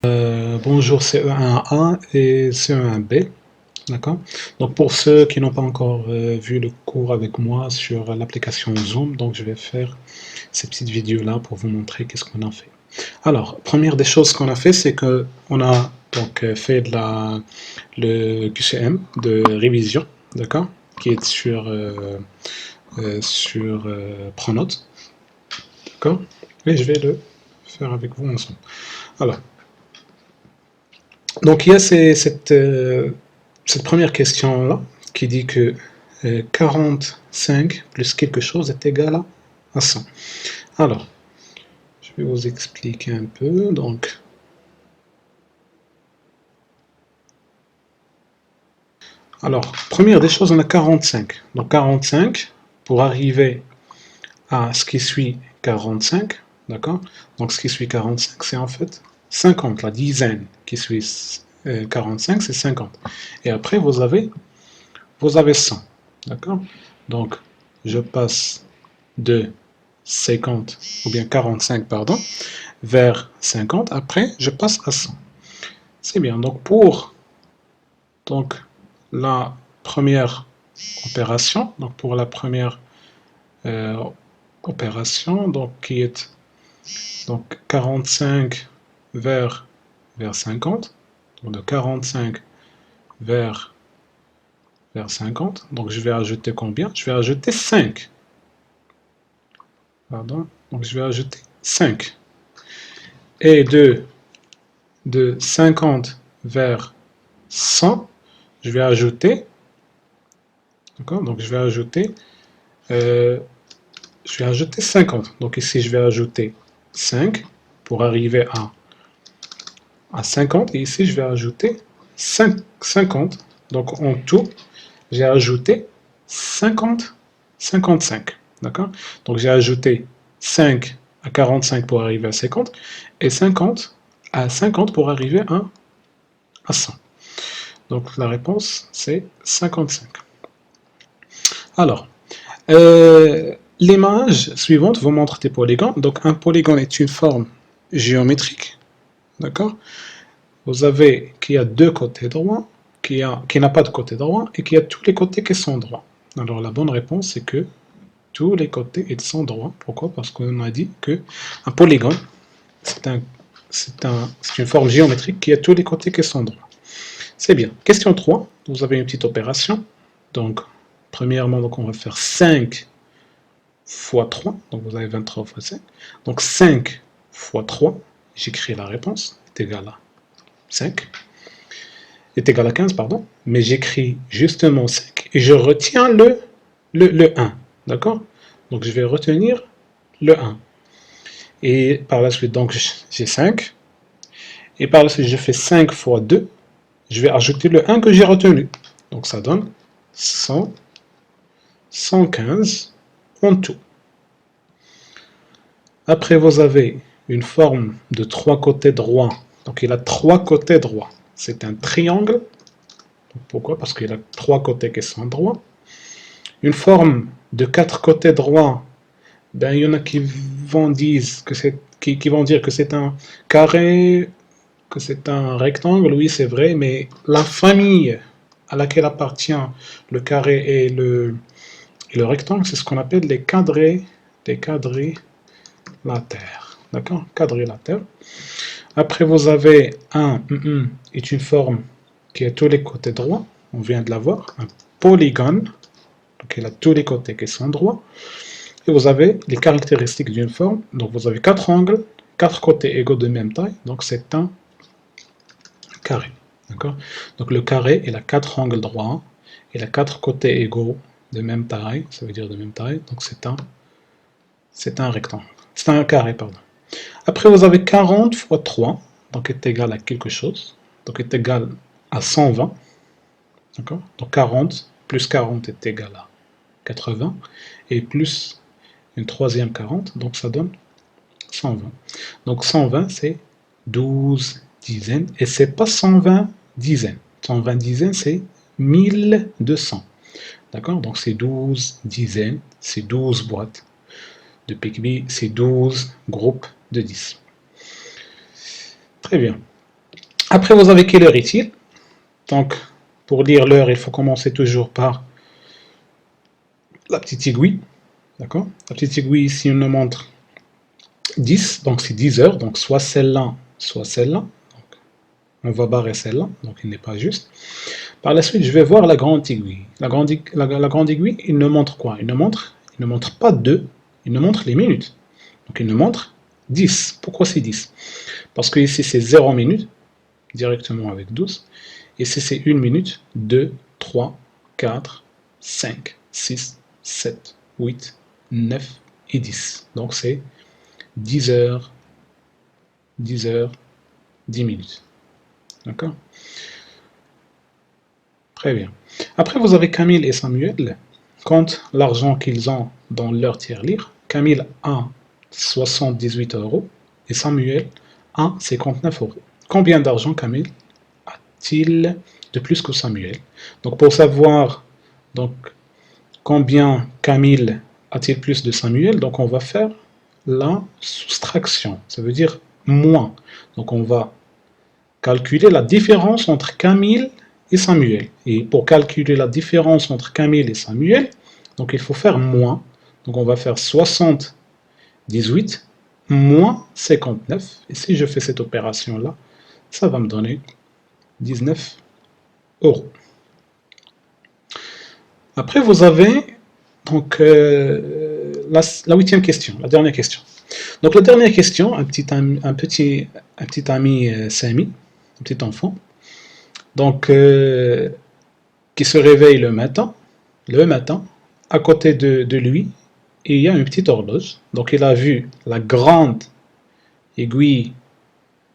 Bonjour CE1A et CE1B, d'accord? Donc pour ceux qui n'ont pas encore vu le cours avec moi sur l'application Zoom, donc je vais faire ces petites vidéos-là pour vous montrer qu'est-ce qu'on a fait. Alors, première des choses qu'on a fait, c'est que on a donc fait le QCM de révision, d'accord? Qui est sur Pronote, d'accord? Et je vais le faire avec vous ensemble. Alors, donc il y a cette première question-là qui dit que 45 plus quelque chose est égal à 100. Alors, je vais vous expliquer un peu. Donc, alors, première des choses, on a 45. Donc 45, pour arriver à ce qui suit 45, d'accord? Donc ce qui suit 45, c'est en fait 50, la dizaine qui suit 45, c'est 50. Et après, vous avez 100, d'accord? Donc, je passe de 50, ou bien 45, pardon, vers 50, après, je passe à 100. C'est bien, donc donc, la première opération, donc pour la première euh, opération, donc qui est donc 45 vers 50, donc de 45 vers 50, donc je vais ajouter combien? Je vais ajouter 5. Pardon, donc je vais ajouter 5. Et de 50 vers 100, je vais ajouter, d'accord, donc je vais ajouter 50. Donc ici, je vais ajouter 5 pour arriver à 50. Et ici, je vais ajouter 50. Donc en tout, j'ai ajouté 55. D'accord? Donc j'ai ajouté 5 à 45 pour arriver à 50 et 50 à 50 pour arriver à 100. Donc la réponse, c'est 55. Alors, l'image suivante vous montre des polygones. Donc un polygone est une forme géométrique, d'accord? Vous avez qui a deux côtés droits, qui n'a pas de côté droit, et qui a tous les côtés qui sont droits. Alors la bonne réponse, c'est que tous les côtés sont droits. Pourquoi? Parce qu'on a dit que un polygone, c'est une forme géométrique qui a tous les côtés qui sont droits. C'est bien. Question 3, vous avez une petite opération. Donc, premièrement, donc on va faire 5 fois 3, donc vous avez 23 fois 5. Donc 5 fois 3, j'écris la réponse, est égal à 5, est égal à 15, pardon, mais j'écris justement 5 et je retiens le 1, d'accord? Donc je vais retenir le 1. Et par la suite, donc j'ai 5, et par la suite, je fais 5 fois 2, je vais ajouter le 1 que j'ai retenu. Donc ça donne 100, 115 en tout. Après, vous avez une forme de trois côtés droits. Donc il a trois côtés droits. C'est un triangle. Pourquoi? Parce qu'il a trois côtés qui sont droits. Une forme de quatre côtés droits, ben, il y en a qui vont dire que c'est un carré, que c'est un rectangle. Oui, c'est vrai, mais la famille à laquelle appartient le carré et le rectangle, c'est ce qu'on appelle les quadrilatères. D'accord? Quadrilatère. Après, vous avez est une forme qui a tous les côtés droits. On vient de l'avoir. Un polygone. Donc, il a tous les côtés qui sont droits. Et vous avez les caractéristiques d'une forme. Donc, vous avez quatre angles, quatre côtés égaux de même taille. Donc, c'est un carré. D'accord? Donc, le carré, il a quatre angles droits. Il a quatre côtés égaux de même taille. Ça veut dire de même taille. Donc, c'est un rectangle. C'est un carré, pardon. Après, vous avez 40 fois 3, donc est égal à quelque chose, donc est égal à 120, d'accord? Donc 40 plus 40 est égal à 80, et plus une troisième 40, donc ça donne 120. Donc 120, c'est 12 dizaines, et c'est pas 120 dizaines. 120 dizaines, c'est 1200, d'accord? Donc c'est 12 dizaines, c'est 12 boîtes de PQB, c'est 12 groupes de 10. Très bien. Après, vous avez quelle heure est-il? Donc, pour dire l'heure, il faut commencer toujours par la petite aiguille. D'accord? La petite aiguille ici nous montre 10, donc c'est 10 heures, donc soit celle-là, soit celle-là. Donc, on va barrer celle-là, donc il n'est pas juste. Par la suite, je vais voir la grande aiguille. La grande aiguille, il nous montre quoi? Il ne montre pas 2, il nous montre les minutes. Donc il nous montre 10. Pourquoi c'est 10? Parce que ici c'est 0 minutes, directement avec 12. Ici c'est 1 minute, 2, 3, 4, 5, 6, 7, 8, 9 et 10. Donc c'est 10 heures, 10 heures, 10 minutes. D'accord? Très bien. Après, vous avez Camille et Samuel. Compte l'argent qu'ils ont dans leur tirelire. Camille a 78 euros et Samuel a 59 euros. Combien d'argent Camille a-t-il de plus que Samuel? Donc, pour savoir donc, combien Camille a-t-il plus de Samuel, donc on va faire la soustraction. Ça veut dire moins. Donc, on va calculer la différence entre Camille et Samuel. Et pour calculer la différence entre Camille et Samuel, donc il faut faire moins. Donc on va faire 78 moins 59. Et si je fais cette opération-là, ça va me donner 19 euros. Après, vous avez donc la 8e question, la dernière question. Donc la dernière question, un petit ami Samy, un petit enfant, donc qui se réveille le matin, à côté de lui, il y a une petite horloge. Donc il a vu la grande aiguille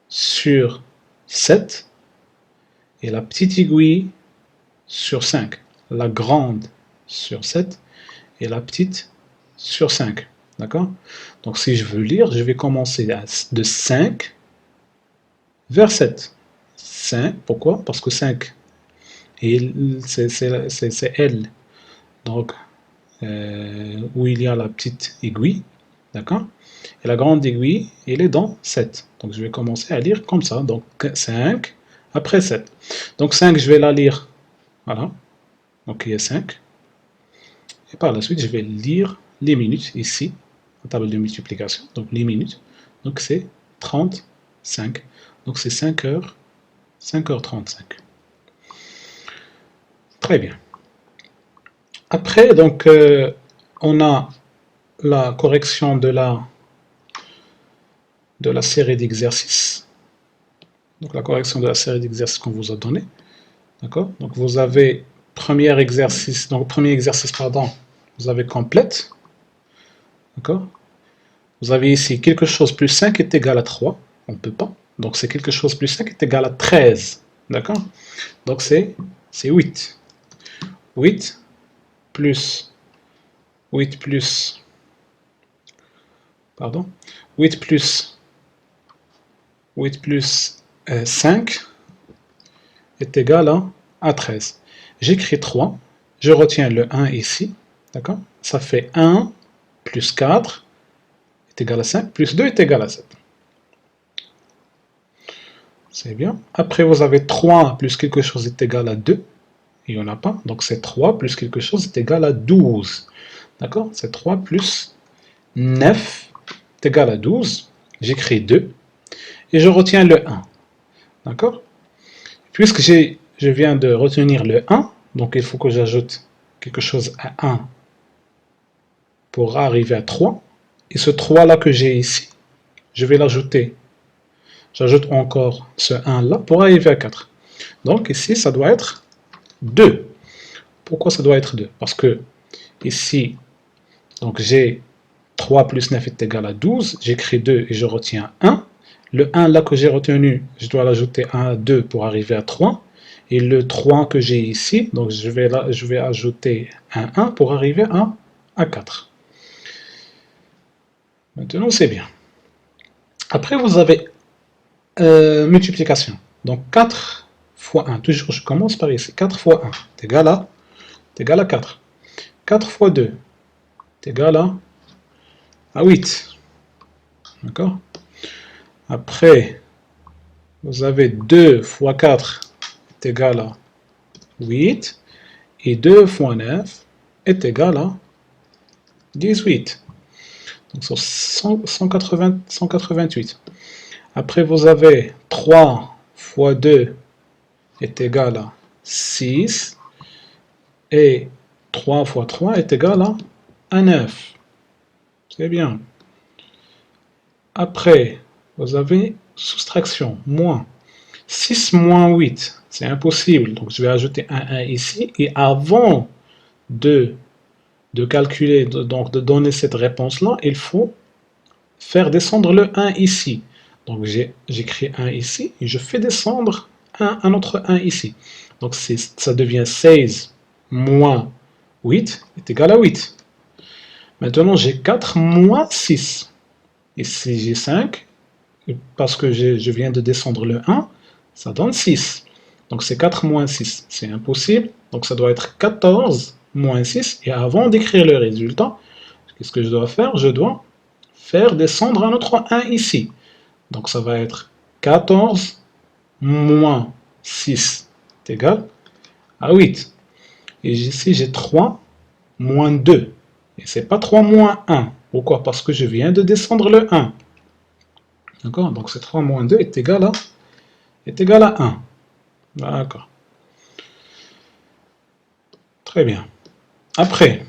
sur 7 et la petite aiguille sur 5. La grande sur 7 et la petite sur 5. D'accord? Donc si je veux lire, je vais commencer de 5 vers 7. 5, pourquoi? Parce que 5, c'est L. Donc, où il y a la petite aiguille, d'accord? Et la grande aiguille, elle est dans 7. Donc je vais commencer à lire comme ça. Donc 5, après 7. Donc 5, je vais la lire, voilà. Donc il y a 5. Et par la suite, je vais lire les minutes ici, la table de multiplication. Donc les minutes, donc c'est 35. Donc c'est 5 heures, 5h35. Très bien. Après, donc, on a la correction de la série d'exercices. Donc la correction de la série d'exercices qu'on vous a donné. D'accord? Donc vous avez premier exercice, pardon, vous avez complète. D'accord? Vous avez ici quelque chose plus 5 est égal à 3. On ne peut pas. Donc c'est quelque chose plus 5 est égal à 13. D'accord? Donc c'est 8. 8 plus 8 plus pardon 8 plus 5 est égal à 13. J'écris 3, je retiens le 1 ici, d'accord? Ça fait 1 plus 4 est égal à 5, plus 2 est égal à 7. C'est bien. Après, vous avez 3 plus quelque chose est égal à 2. Il n'y en a pas. Donc, c'est 3 plus quelque chose est égal à 12. D'accord? C'est 3 plus 9 est égal à 12. J'écris 2. Et je retiens le 1. D'accord? Puisque je viens de retenir le 1, donc il faut que j'ajoute quelque chose à 1 pour arriver à 3. Et ce 3 là que j'ai ici, je vais l'ajouter. J'ajoute encore ce 1 là pour arriver à 4. Donc ici, ça doit être 2. Pourquoi ça doit être 2? Parce que ici, donc j'ai 3 plus 9 est égal à 12. J'écris 2 et je retiens 1. Le 1 là que j'ai retenu, je dois l'ajouter à 2 pour arriver à 3. Et le 3 que j'ai ici, donc je vais ajouter un 1 pour arriver à 4. Maintenant, c'est bien. Après, vous avez multiplication. Donc 4 fois 1. Toujours, je commence par ici. 4 fois 1 est égal à 4. 4 fois 2 est égal à 8. D'accord? Après, vous avez 2 fois 4 est égal à 8, et 2 fois 9 est égal à 18. Donc sur 188. Après, vous avez 3 fois 2 est égal à 6, et 3 fois 3 est égal à 9. C'est bien. Après, vous avez soustraction, moins. 6 moins 8, c'est impossible. Donc je vais ajouter un 1 ici. Et avant de calculer, donc de donner cette réponse-là, il faut faire descendre le 1 ici. Donc j'écris 1 ici et je fais descendre un autre 1 ici. Donc ça devient 16 moins 8 est égal à 8. Maintenant j'ai 4 moins 6. Ici j'ai 5, parce que je viens de descendre le 1, ça donne 6. Donc c'est 4 moins 6, c'est impossible. Donc ça doit être 14 moins 6. Et avant d'écrire le résultat, qu'est-ce que je dois faire? Je dois faire descendre un autre 1 ici. Donc ça va être 14 moins 6 est égal à 8. Et ici j'ai 3 moins 2. Et c'est pas 3 moins 1. Pourquoi? Parce que je viens de descendre le 1. D'accord? Donc c'est 3 moins 2 est égal à 1. D'accord. Très bien. Après,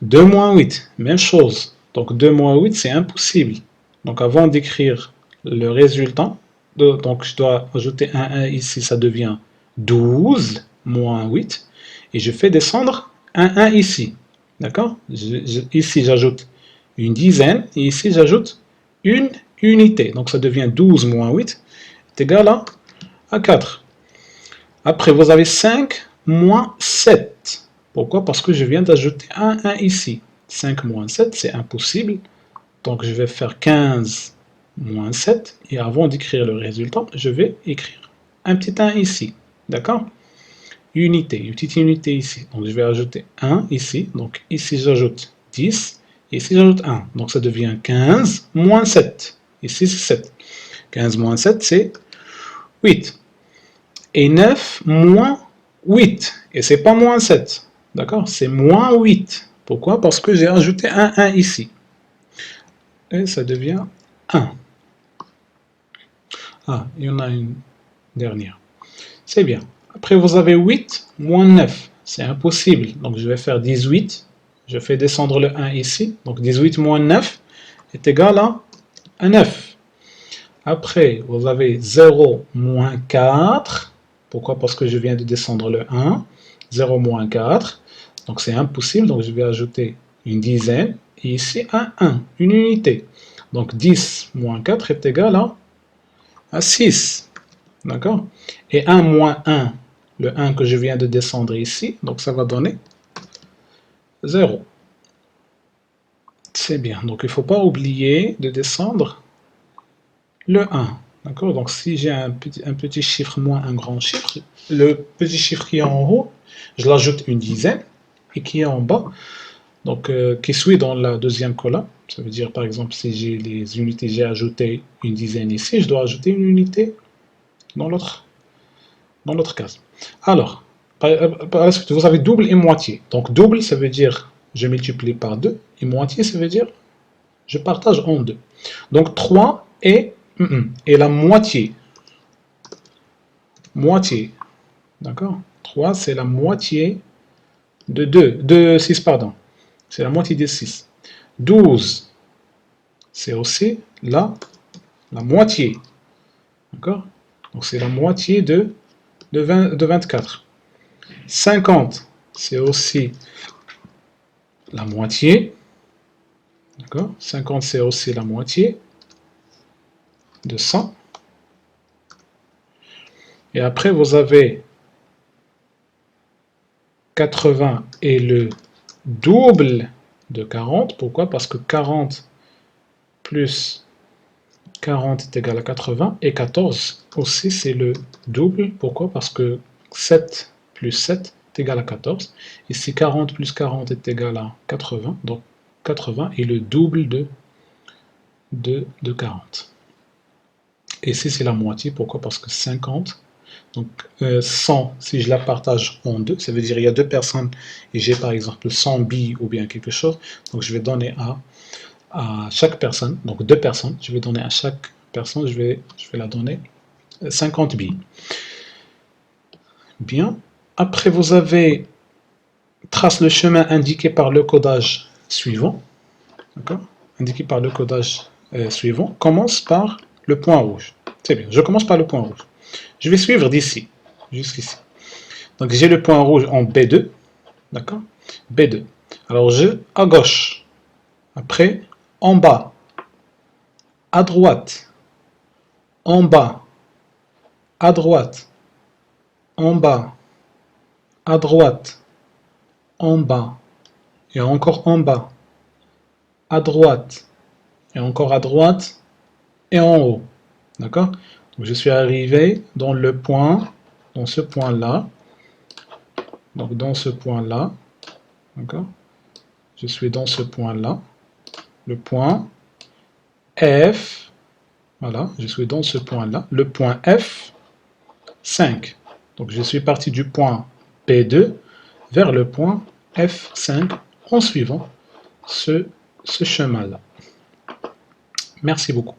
2 moins 8, même chose. Donc 2 moins 8, c'est impossible. Donc avant d'écrire le résultat, donc je dois ajouter un 1 ici, ça devient 12 moins 8. Et je fais descendre un 1 ici. D'accord? Ici, j'ajoute une dizaine. Et ici, j'ajoute une unité. Donc ça devient 12 moins 8 est égal à 4. Après, vous avez 5 moins 7. Pourquoi? Parce que je viens d'ajouter un 1 ici. 5 moins 7, c'est impossible. Donc, je vais faire 15 moins 7. Et avant d'écrire le résultat, je vais écrire un petit 1 ici. D'accord? Unité, une petite unité ici. Donc, je vais ajouter 1 ici. Donc, ici, j'ajoute 10. Ici, j'ajoute 1. Donc, ça devient 15 moins 7. Ici, c'est 7. 15 moins 7, c'est 8. Et 9 moins 8. Et c'est pas moins 7. D'accord? C'est moins 8. Pourquoi? Parce que j'ai ajouté un 1 ici. Et ça devient 1. Ah, il y en a une dernière. C'est bien. Après, vous avez 8 moins 9. C'est impossible. Donc, je vais faire 18. Je fais descendre le 1 ici. Donc, 18 moins 9 est égal à 9. Après, vous avez 0 moins 4. Pourquoi? Parce que je viens de descendre le 1. 0 moins 4. Donc c'est impossible. Donc je vais ajouter une dizaine. Et ici un 1, une unité. Donc 10 moins 4 est égal à 6. D'accord? Et 1 moins 1, le 1 que je viens de descendre ici. Donc ça va donner 0. C'est bien. Donc il ne faut pas oublier de descendre le 1. D'accord? Donc si j'ai un petit chiffre moins un grand chiffre, le petit chiffre qui est en haut, je l'ajoute une dizaine, et qui est en bas, donc qui suit dans la deuxième colonne. Ça veut dire par exemple si j'ai les unités, j'ai ajouté une dizaine ici, je dois ajouter une unité dans l'autre case. Alors, par la suite, vous avez double et moitié. Donc double, ça veut dire je multiplie par 2, et moitié, ça veut dire je partage en 2. Donc 3 et la moitié. Moitié. D'accord? 3, c'est la moitié de 2. De 6, pardon. C'est la moitié de 6. 12, c'est aussi la moitié. D'accord? Donc c'est la moitié de 24. 50, c'est aussi la moitié. D'accord? 50, c'est aussi la moitié de 100. Et après, vous avez 80 est le double de 40. Pourquoi? Parce que 40 plus 40 est égal à 80. Et 14 aussi, c'est le double. Pourquoi? Parce que 7 plus 7 est égal à 14. Ici, 40 plus 40 est égal à 80. Donc, 80 est le double de 40. Et ici, c'est la moitié. Pourquoi? Parce que 50. Donc 100, si je la partage en deux, ça veut dire il y a deux personnes et j'ai par exemple 100 billes ou bien quelque chose. Donc je vais donner à chaque personne, donc deux personnes, je vais donner à chaque personne, je vais la donner 50 billes. Bien. Après, vous avez trace le chemin indiqué par le codage suivant. D'accord? Indiqué par le codage suivant. Commence par le point rouge. C'est bien. Je commence par le point rouge. Je vais suivre d'ici jusqu'ici. Donc j'ai le point rouge en B2. D'accord? B2. Alors je à gauche. Après, en bas. À droite. En bas. À droite. En bas. À droite. En bas. Et encore en bas. À droite. Et encore à droite. Et en haut. D'accord? Donc je suis arrivé dans le point, dans ce point-là. Donc dans ce point-là. D'accord? Je suis dans ce point-là. Le point F. Voilà, je suis dans ce point-là. Le point F, 5. Donc je suis parti du point P2 vers le point F5 en suivant ce chemin-là. Merci beaucoup.